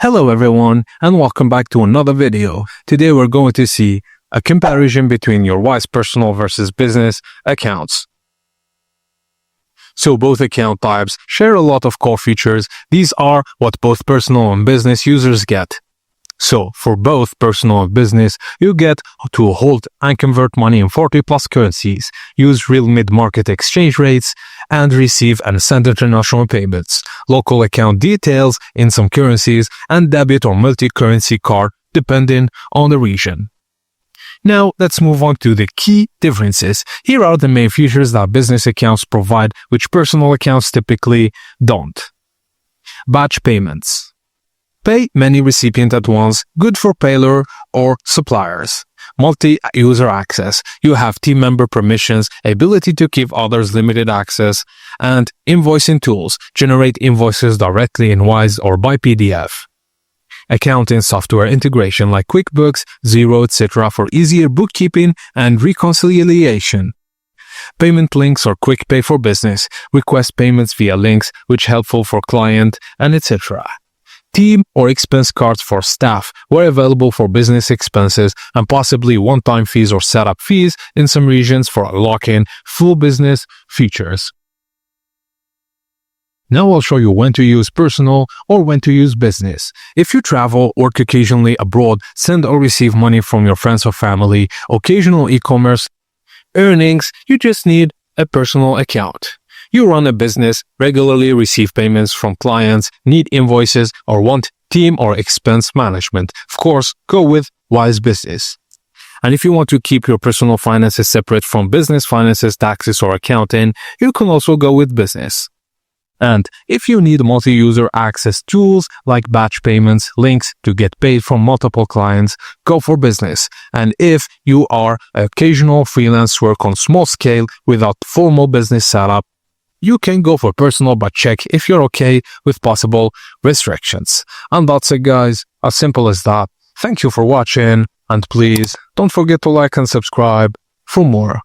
Hello everyone and welcome back to another video. Today we're going to see a comparison between your Wise personal versus business accounts. So both account types share a lot of core features. These are what both personal and business users get. So for both personal and business, you get to hold and convert money in 40 plus currencies, use real mid-market exchange rates, and receive and send international payments, local account details in some currencies, and debit or multi-currency card depending on the region. Now let's move on to the key differences. Here are the main features that business accounts provide which personal accounts typically don't. Batch payments. Pay many recipients at once, good for payroll or suppliers. Multi-user access. You have team member permissions, ability to give others limited access, and invoicing tools. Generate invoices directly in Wise or by PDF. Accounting software integration like QuickBooks, Xero, etc. for easier bookkeeping and reconciliation. Payment links or quick pay for business. Request payments via links which helpful for client and etc. Team or expense cards for staff were available for business expenses and possibly one-time fees or setup fees in some regions for unlocking full business features. Now I'll show you when to use personal or when to use business. If you travel, work occasionally abroad, send or receive money from your friends or family, occasional e-commerce earnings, you just need a personal account. You run a business, regularly receive payments from clients, need invoices, or want team or expense management. Of course, go with Wise Business. And if you want to keep your personal finances separate from business finances, taxes, or accounting, you can also go with business. And if you need multi-user access tools like batch payments, links to get paid from multiple clients, go for business. And if you are an occasional freelance work on small scale without formal business setup, you can go for personal, but check if you're okay with possible restrictions. And that's it, guys. As simple as that. Thank you for watching, and please don't forget to like and subscribe for more.